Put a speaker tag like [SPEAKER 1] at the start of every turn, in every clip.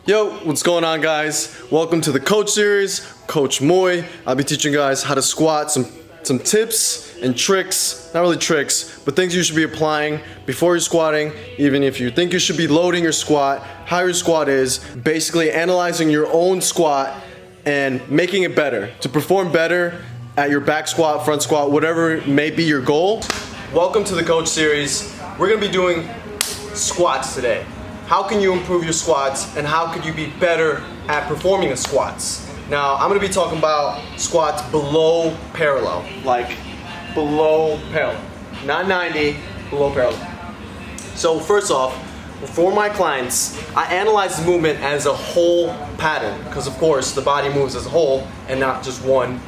[SPEAKER 1] Yo, what's going on, guys? Welcome to the Coach Series, Coach Moy. I'll be teaching you guys how to squat, some tips and tricks, not really tricks, but things you should be applying before you're squatting, even if you think you should be loading your squat, how your squat is, basically analyzing your own squat and making it better, to perform better at your back squat, front squat, whatever may be your goal. Welcome to the Coach Series. We're gonna be doing squats today. How can you improve your squats and how could you be better at performing the squats? Now, I'm gonna be talking about squats below parallel, like below parallel, not 90, below parallel. So first off, for my clients, I analyze the movement as a whole pattern because of course the body moves as a whole and not just one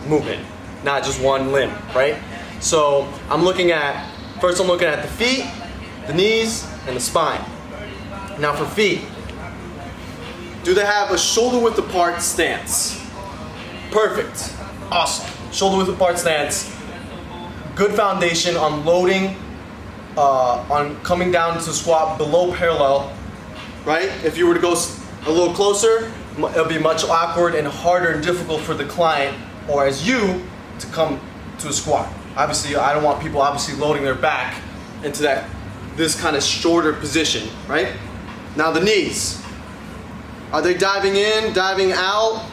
[SPEAKER 1] movement, not just one limb, right? So I'm looking at the feet, the knees, and the spine. Now for feet, do they have a shoulder width apart stance? Perfect, awesome. Shoulder width apart stance, good foundation on loading, on coming down to squat below parallel, right? If you were to go a little closer, it'll be much awkward and harder and difficult for the client or as you to come to a squat. Obviously, I don't want people obviously loading their back into this kind of shorter position, right? Now the knees, are they diving in, diving out?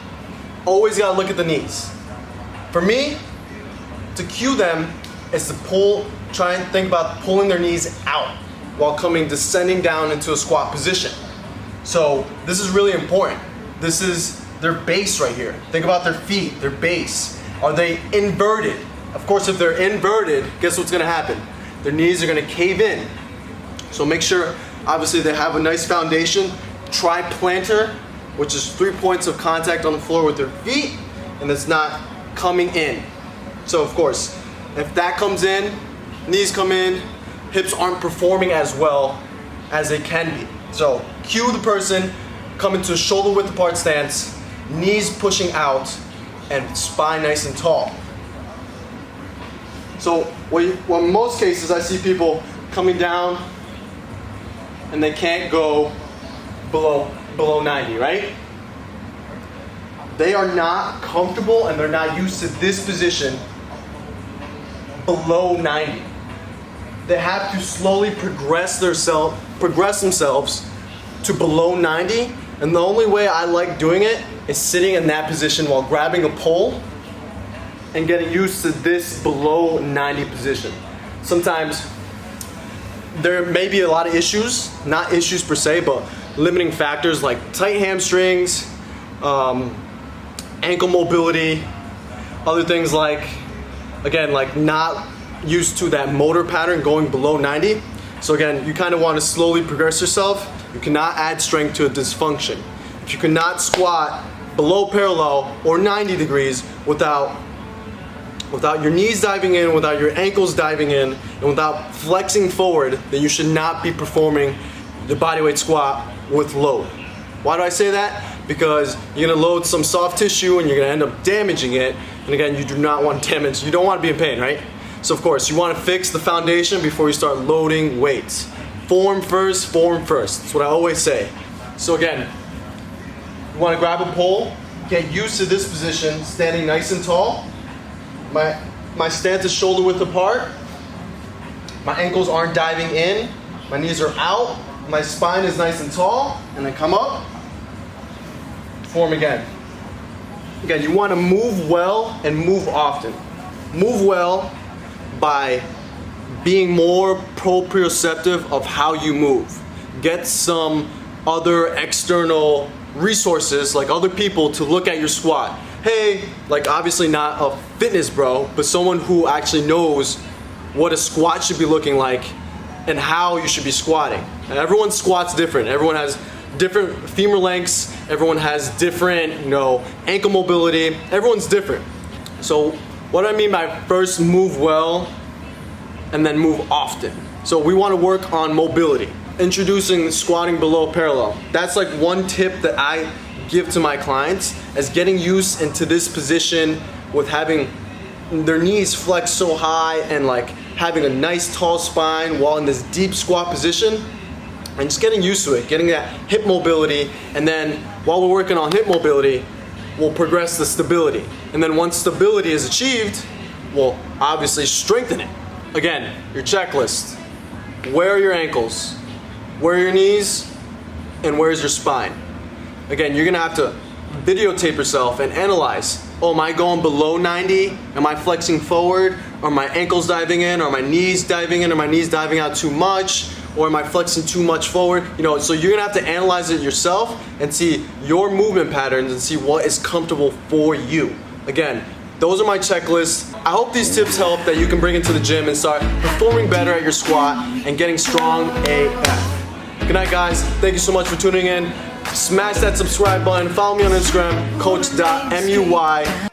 [SPEAKER 1] Always gotta look at the knees. For me, to cue them is to try and think about pulling their knees out while descending down into a squat position. So this is really important. This is their base right here. Think about their feet, their base. Are they inverted? Of course, if they're inverted, guess what's gonna happen? Their knees are gonna cave in. So make sure, obviously, they have a nice foundation. Try plantar, which is 3 points of contact on the floor with their feet, and it's not coming in. So of course, if that comes in, knees come in, hips aren't performing as well as they can be. So cue the person, come into a shoulder width apart stance, knees pushing out, and spine nice and tall. So in most cases, I see people coming down and they can't go below 90, right? They are not comfortable and they're not used to this position below 90. They have to slowly progress themselves to below 90, and the only way I like doing it is sitting in that position while grabbing a pole and getting used to this below 90 position. Sometimes there may be a lot of issues, not issues per se, but limiting factors like tight hamstrings, ankle mobility, other things like not used to that motor pattern going below 90. So again, you kind of want to slowly progress yourself. You cannot add strength to a dysfunction. If you cannot squat below parallel or 90 degrees without your knees diving in, without your ankles diving in, and without flexing forward, then you should not be performing the bodyweight squat with load. Why do I say that? Because you're gonna load some soft tissue and you're gonna end up damaging it. And again, you do not want damage. You don't want to be in pain, right? So of course, you want to fix the foundation before you start loading weights. Form first, form first. That's what I always say. So again, you want to grab a pole, get used to this position, standing nice and tall. My stance is shoulder width apart. My ankles aren't diving in. My knees are out. My spine is nice and tall. And then come up. Form again. Again, you want to move well and move often. Move well by being more proprioceptive of how you move. Get some other external resources, like other people, to look at your squat. Hey, like obviously not a fitness bro, but someone who actually knows what a squat should be looking like and how you should be squatting. And everyone's squat's different. Everyone has different femur lengths. Everyone has different, ankle mobility. Everyone's different. So what do I mean by first move well and then move often? So we want to work on mobility. Introducing squatting below parallel. That's like one tip that I give to my clients, as getting used into this position with having their knees flexed so high and like having a nice tall spine while in this deep squat position. and just getting used to it, getting that hip mobility, and then while we're working on hip mobility, we'll progress to stability. And then once stability is achieved, we'll obviously strengthen it. Again, your checklist. Where are your ankles? Where are your knees? And where's your spine? Again, you're gonna have to videotape yourself and analyze. Oh, am I going below 90? Am I flexing forward? Are my ankles diving in? Are my knees diving in? Are my knees diving out too much? Or am I flexing too much forward? You know, so you're gonna have to analyze it yourself and see your movement patterns and see what is comfortable for you. Again, those are my checklists. I hope these tips help that you can bring into the gym and start performing better at your squat and getting strong AF. Good night, guys. Thank you so much for tuning in. Smash that subscribe button. Follow me on Instagram, coach.muy.